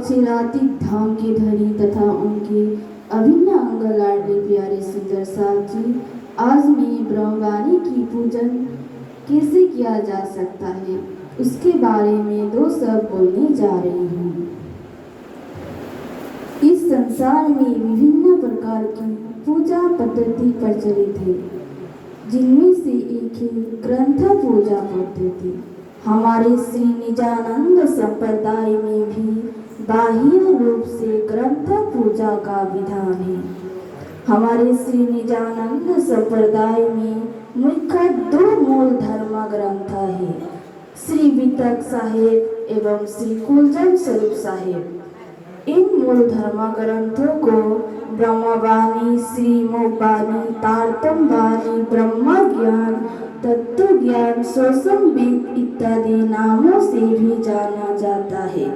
उच्चैरातीत धाम के धनी तथा उनके अभिन्न अंग लाडले प्यारे सुंदर साहब जी, आज मैं ब्रह्मवाणी की पूजन कैसे किया जा सकता है उसके बारे में दो शब्द बोलने जा रही हूँ। इस संसार में विभिन्न प्रकार की पूजा पद्धति प्रचलित है, जिनमें से एक है ग्रंथ पूजा पद्धति। हमारे श्री निजानंद संप्रदाय में भी बाह्य रूप से ग्रंथ पूजा का विधान है। हमारे श्री निजानंद संप्रदाय में मुख्य दो मूल धर्म ग्रंथ है, श्री वितक साहेब एवं श्री कुलजन स्वरूप साहेब। इन मूल धर्म ग्रंथों को ब्रह्मवाणी, श्रीमोबाणी, तारतम वाणी, ब्रह्म ज्ञान, तत्व ज्ञान, सोसमवेद इत्यादि नामों से भी जाना जाता है।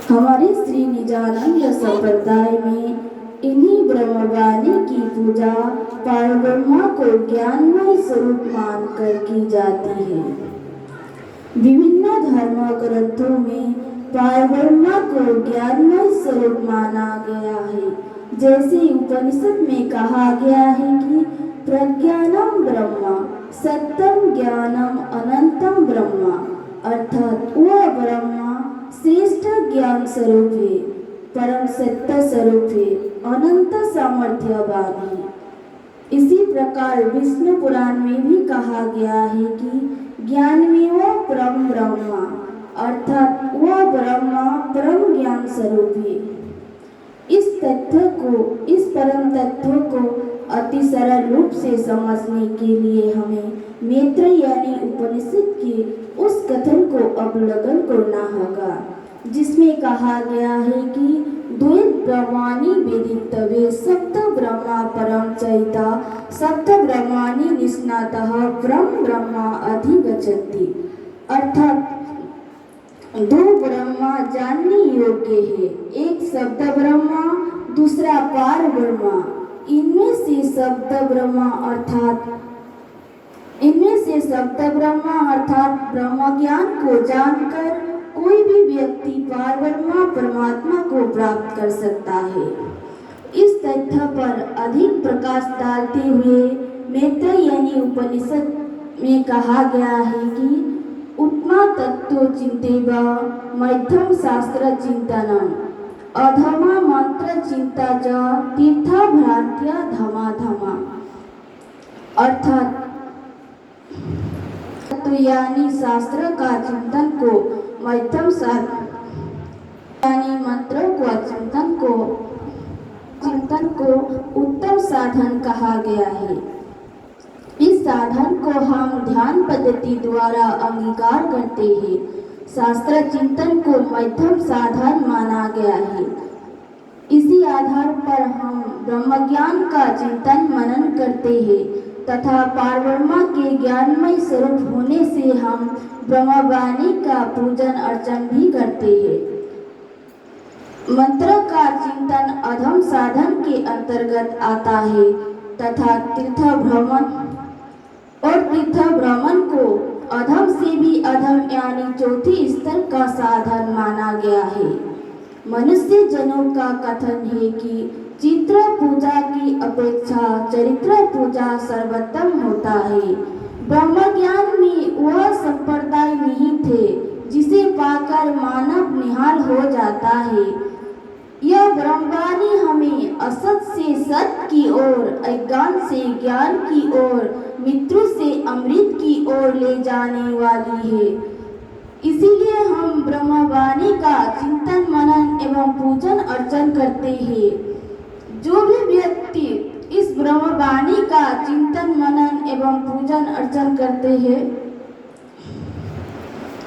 हमारे श्री निजानंद संप्रदाय में इन्हीं ब्रह्मवाणी की पूजा परब्रह्म को ज्ञानमय स्वरूप मानकर की जाती है। विभिन्न धर्म ग्रंथों में परब्रह्म को ज्ञानमय स्वरूप माना गया है। जैसे उपनिषद में कहा गया है कि प्रज्ञानम ब्रह्म, सत्यम ज्ञानम अनंतम ब्रह्म, अर्थात वह ब्रह्म श्रेष्ठ ज्ञान स्वरूप है, परम सत्य स्वरूप है, अनंत सामर्थ्यवान है। इसी प्रकार विष्णु पुराण में भी कहा गया है कि ज्ञान में वह परम ब्रह्म, अर्थात वह ब्रह्म परम ज्ञान स्वरूप है। इस परम तत्व को अति सरल रूप से समझने के लिए हमें मैत्रेय यानी उपनिषद के उस कथन को अवलोकन करना होगा, जिसमें कहा गया है कि द्वैत ब्रह्माणि वेदितव्ये सप्त ब्रह्मा परम चैता सप्त ब्रह्माणि निष्णातः ब्रह्म ब्रह्मा अधिगच्छन्ति, अर्थात दो ब्रह्मा जानने योग्य है, एक शब्द ब्रह्मा, दूसरा पार ब्रह्मा। इनमें से शब्द ब्रह्मा अर्थात ब्रह्म ज्ञान को जानकर कोई भी व्यक्ति पार ब्रह्मा परमात्मा को प्राप्त कर सकता है। इस तथ्य पर अधिक प्रकाश डालते हुए मैत्रेय यानी उपनिषद में कहा गया है कि उत्तमा तत्व चिंतेव मध्यम शास्त्र चिंतनम अधमा मंत्र चिंता च तीर्था भ्रांत्या धमा धमा, अर्थात तत्व यानी शास्त्र का चिंतन को मध्यम यानी मंत्रों को चिंतन को उत्तम साधन कहा गया है। इस साधन को हम ध्यान पद्धति द्वारा अंगीकार करते हैं। शास्त्र चिंतन को मध्यम साधन माना गया है। इसी आधार पर हम ब्रह्म ज्ञान का चिंतन मनन करते हैं तथा पारब्रह्म के ज्ञानमय स्वरूप होने से हम ब्रह्मवाणी का पूजन अर्चन भी करते हैं। मंत्र का चिंतन अधम साधन के अंतर्गत आता है तथा तीर्थ भ्रमण को अधम से भी अधम यानी चौथे स्तर का साधन माना गया है। मनुष्य जनों का कथन है कि चित्र पूजा की अपेक्षा चरित्र पूजा सर्वोत्तम होता है। ब्रह्म ज्ञान में वह संप्रदाय निहित है जिसे पाकर मानव निहाल हो जाता है। यह ब्रह्मवाणी हमें असत से सत्य की ओर, अज्ञान से ज्ञान की ओर, मृत्यु से अमृत की ओर ले जाने वाली है। इसीलिए हम ब्रह्मवाणी का चिंतन मनन एवं पूजन अर्चन करते हैं। जो भी व्यक्ति इस ब्रह्मवाणी का चिंतन मनन एवं पूजन अर्चन करते हैं,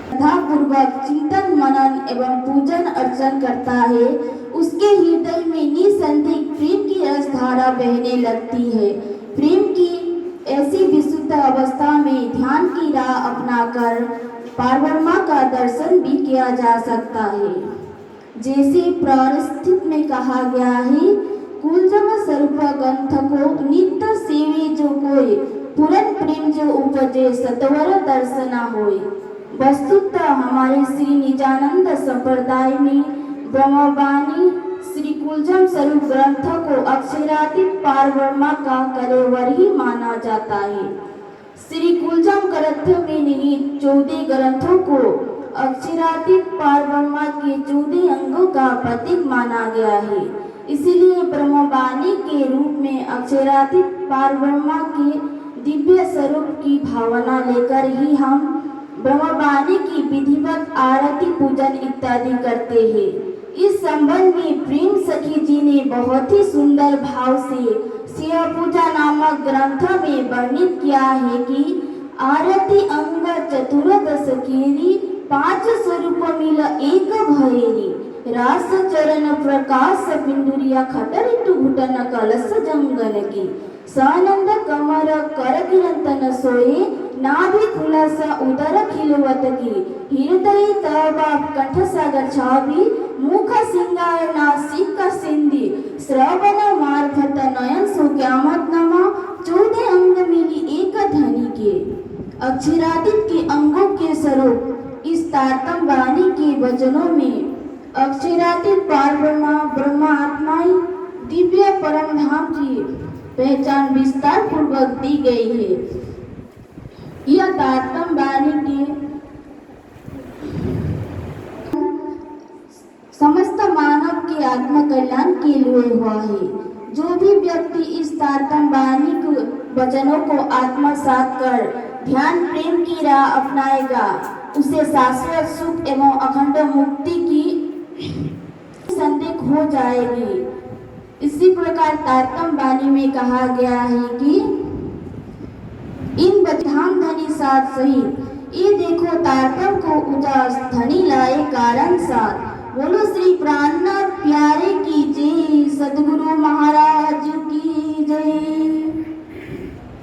श्रद्धापूर्वक चिंतन मनन एवं पूजन अर्चन करता है, उसके हृदय में निसंदेह प्रेम की रसधारा बहने लगती है। प्रेम की ऐसी विशुद्ध अवस्था में ध्यान की राह अपनाकर पारब्रह्म का दर्शन भी किया जा सकता है। जैसे प्रारस्थित में कहा गया है, कुलजम स्वरूप ग्रंथ को नित्य सेवे जो कोई, पूरन प्रेम जो उपजे सत्वर दर्शना होय। वस्तुतः हमारे श्री निजानंद संप्रदाय में ब्रह्मवाणी श्री कुलजम स्वरूप ग्रंथ को अक्षरातीत पारब्रह्म का कलेवर ही माना जाता है। श्री कुलजम ग्रंथ में निहित 14 ग्रंथों को अक्षरातीत पारब्रह्म के 14 अंगों का प्रतीक माना गया है। इसलिए ब्रह्मवाणी के रूप में अक्षरातीत पारब्रह्म के दिव्य स्वरूप की भावना लेकर ही हम ब्रह्मवाणी की विधिवत आरती पूजन इत्यादि करते हैं। इस संबंध में प्रेम सखी जी ने बहुत ही सुंदर भाव से शिव पूजा नामक ग्रंथ में वर्णित किया है कि आरती अंग चतुर्दश केरी 5 स्वरूप मिल एक भैरी रास चरण प्रकाश बिंदुरिया खटरितु घुटन कलश जंगन की सानंद कमर कर गिरंतन सोए नाभि खुलस उदर खिलवत की हृदय तबा कंठ सागर छावी मुख सिंगार नासिक सिंधी श्रवण मार्फत नयन सुक्यामत नमा 14 अंग मिली एक धनी के अक्षरातीत के अंगों के स्वरूप इस तारतम वाणी के वचनों में अक्षरातीत पारब्रह्म ब्रह्मात्माई दिव्य परम धाम की पहचान विस्तार पूर्वक दी गई है। यह तारतम वाणी के समस्त मानव के आत्म कल्याण के लिए हुआ है। जो भी व्यक्ति इस तारतम वाणी के वचनों को आत्मसात कर ध्यान प्रेम की राह अपनाएगा उसे शाश्वत सुख एवं अखंड मुक्ति की संदेह हो जाएगी। इसी प्रकार तारतम वाणी में कहा गया है कि इन बधाम धनी साथ सहित ये देखो तारतम को उदास धनी लाए कारण साथ बोलो श्री प्राण